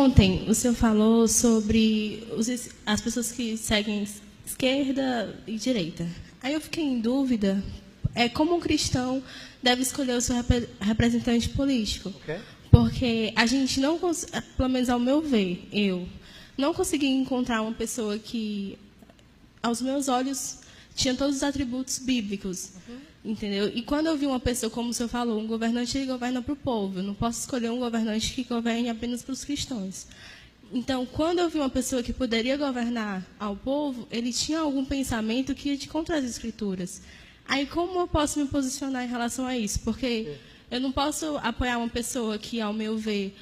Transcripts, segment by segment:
ontem o senhor falou sobre as pessoas que seguem esquerda e direita. Aí eu fiquei em dúvida, como um cristão deve escolher o seu representante político. Okay. Porque a gente não, pelo menos ao meu ver, eu não consegui encontrar uma pessoa que, aos meus olhos, tinha todos os atributos bíblicos. Entendeu? E quando eu vi uma pessoa, como o senhor falou, um governante, ele governa para o povo. Eu não posso escolher um governante que governe apenas para os cristãos. Então, quando eu vi uma pessoa que poderia governar ao povo, ele tinha algum pensamento que ia de contra as Escrituras. Aí, como eu posso me posicionar em relação a isso? Porque eu não posso apoiar uma pessoa que, ao meu ver,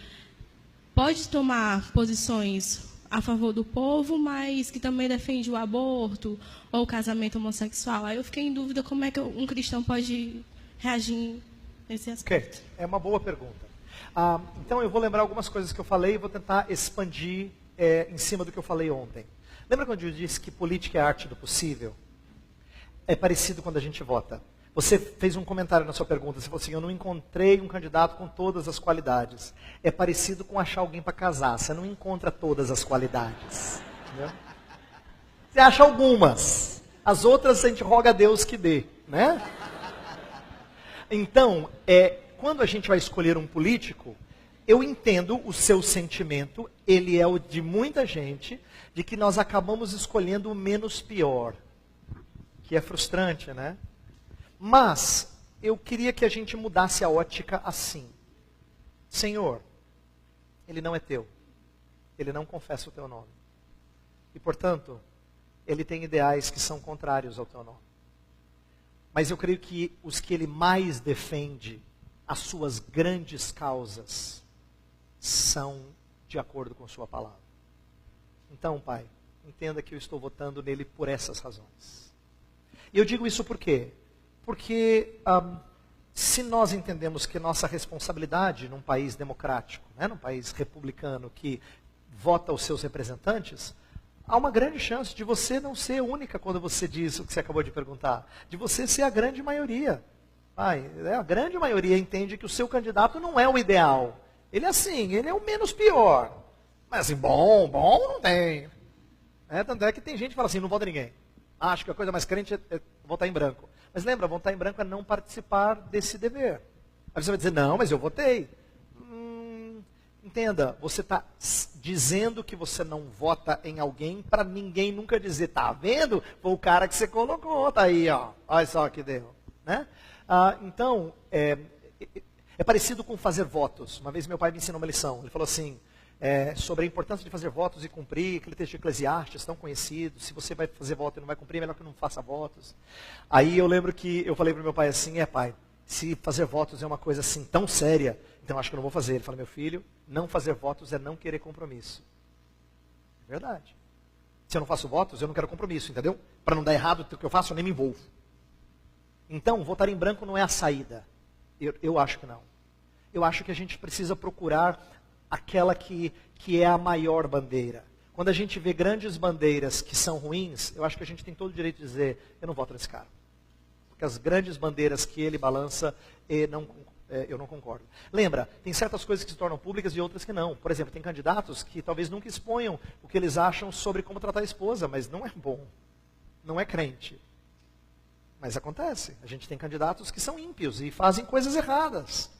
pode tomar posições a favor do povo, mas que também defende o aborto ou o casamento homossexual. Aí eu fiquei em dúvida como é que um cristão pode reagir nesse aspecto. Ok, é uma boa pergunta. Então eu vou lembrar algumas coisas que eu falei e vou tentar expandir em cima do que eu falei ontem. Lembra quando eu disse que política é a arte do possível? É parecido quando a gente vota. Você fez um comentário na sua pergunta, você falou assim, eu não encontrei um candidato com todas as qualidades. É parecido com achar alguém para casar, você não encontra todas as qualidades. Entendeu? Você acha algumas, as outras a gente roga a Deus que dê. Né? Então, quando a gente vai escolher um político, eu entendo o seu sentimento, ele é o de muita gente, de que nós acabamos escolhendo o menos pior. Que é frustrante, né? Mas, eu queria que a gente mudasse a ótica assim. Senhor, ele não é teu. Ele não confessa o teu nome. E, portanto, ele tem ideais que são contrários ao teu nome. Mas eu creio que os que ele mais defende, as suas grandes causas, são de acordo com sua palavra. Então, Pai, entenda que eu estou votando nele por essas razões. E eu digo isso por quê? Porque se nós entendemos que nossa responsabilidade num país democrático, né, num país republicano que vota os seus representantes, há uma grande chance de você não ser única quando você diz o que você acabou de perguntar, de você ser a grande maioria. A grande maioria entende que o seu candidato não é o ideal. Ele é assim, ele é o menos pior. Mas assim, bom não tem. Tanto é que tem gente que fala assim, não vota ninguém. Acho que a coisa mais crente é votar em branco. Mas lembra, votar em branco é não participar desse dever. Aí você vai dizer, não, mas eu votei. Entenda, você está dizendo que você não vota em alguém para ninguém nunca dizer, tá vendo? Foi o cara que você colocou, tá aí, ó. Olha só que deu. Né? Então, é parecido com fazer votos. Uma vez meu pai me ensinou uma lição. Ele falou assim, sobre a importância de fazer votos e cumprir, aquele texto de Eclesiastes tão conhecido, se você vai fazer voto e não vai cumprir, é melhor que não faça votos. Aí eu lembro que eu falei para o meu pai assim, pai, se fazer votos é uma coisa assim tão séria, então acho que eu não vou fazer. Ele falou, meu filho, não fazer votos é não querer compromisso. É verdade. Se eu não faço votos, eu não quero compromisso, entendeu? Para não dar errado o que eu faço, eu nem me envolvo. Então, votar em branco não é a saída. Eu acho que não. Eu acho que a gente precisa procurar aquela que é a maior bandeira. Quando a gente vê grandes bandeiras que são ruins, eu acho que a gente tem todo o direito de dizer, eu não voto nesse cara. Porque as grandes bandeiras que ele balança, eu não concordo. Lembra, tem certas coisas que se tornam públicas e outras que não. Por exemplo, tem candidatos que talvez nunca exponham o que eles acham sobre como tratar a esposa, mas não é bom. Não é crente. Mas acontece. A gente tem candidatos que são ímpios e fazem coisas erradas.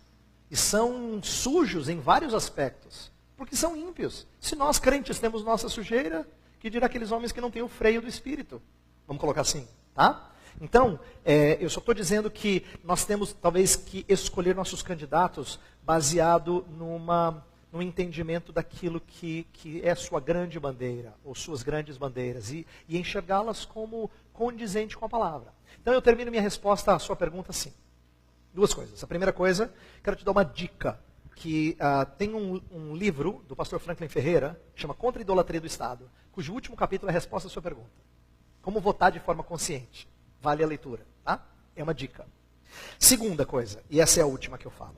E são sujos em vários aspectos. Porque são ímpios. Se nós crentes temos nossa sujeira, que dirá aqueles homens que não têm o freio do Espírito? Vamos colocar assim, tá? Então, eu só estou dizendo que nós temos talvez que escolher nossos candidatos baseado num entendimento daquilo que é sua grande bandeira, ou suas grandes bandeiras, e enxergá-las como condizente com a palavra. Então eu termino minha resposta à sua pergunta assim. Duas coisas. A primeira coisa, quero te dar uma dica, que tem um livro do pastor Franklin Ferreira, que chama Contra a Idolatria do Estado, cujo último capítulo é a resposta à sua pergunta. Como votar de forma consciente. Vale a leitura, tá? É uma dica. Segunda coisa, e essa é a última que eu falo.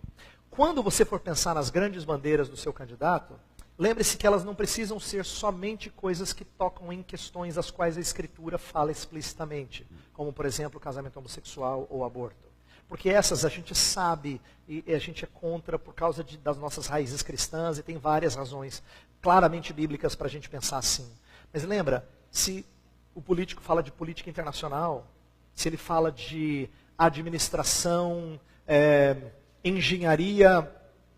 Quando você for pensar nas grandes bandeiras do seu candidato, lembre-se que elas não precisam ser somente coisas que tocam em questões as quais a Escritura fala explicitamente, como, por exemplo, casamento homossexual ou aborto. Porque essas a gente sabe e a gente é contra por causa das nossas raízes cristãs e tem várias razões claramente bíblicas para a gente pensar assim. Mas lembra, se o político fala de política internacional, se ele fala de administração, engenharia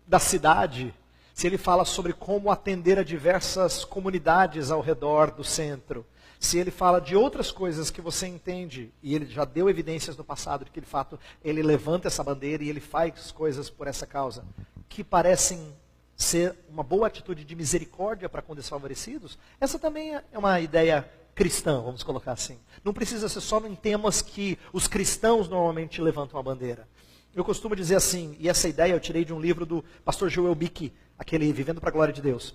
da cidade, se ele fala sobre como atender a diversas comunidades ao redor do centro, se ele fala de outras coisas que você entende, e ele já deu evidências no passado de que de fato ele levanta essa bandeira e ele faz coisas por essa causa, que parecem ser uma boa atitude de misericórdia para com desfavorecidos, essa também é uma ideia cristã, vamos colocar assim. Não precisa ser só em temas que os cristãos normalmente levantam a bandeira. Eu costumo dizer assim, e essa ideia eu tirei de um livro do pastor Joel Bick, aquele Vivendo para a Glória de Deus.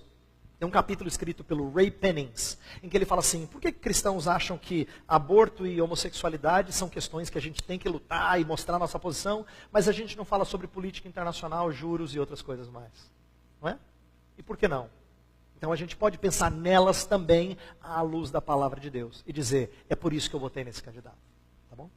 Tem um capítulo escrito pelo Ray Pennings, em que ele fala assim, por que cristãos acham que aborto e homossexualidade são questões que a gente tem que lutar e mostrar nossa posição, mas a gente não fala sobre política internacional, juros e outras coisas mais? Não é? E por que não? Então a gente pode pensar nelas também à luz da palavra de Deus e dizer, é por isso que eu votei nesse candidato. Tá bom?